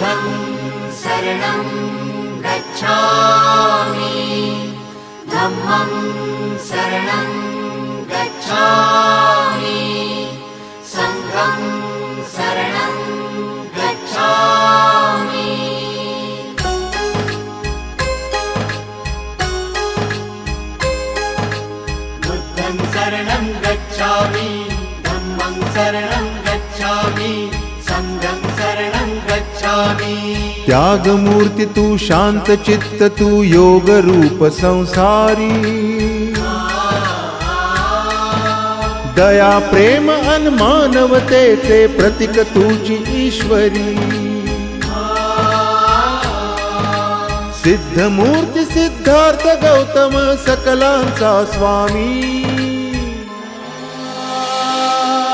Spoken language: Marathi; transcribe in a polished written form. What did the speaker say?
बुद्धं शरणं गच्छामि धम्मं शरणं गच्छामि संघं शरणं गच्छामि बुद्धं शरणं गच्छामि धम्मं शरणं गच्छामि संघं शरणं गच्छामि। त्याग मूर्ति तू शांत चित्त तू योग रूप संसारी दया प्रेम अन मानवतेचे प्रतीक तुझी ईश्वरी सिद्ध मूर्ती सिद्धार्थ गौतम सकलांचा स्वामी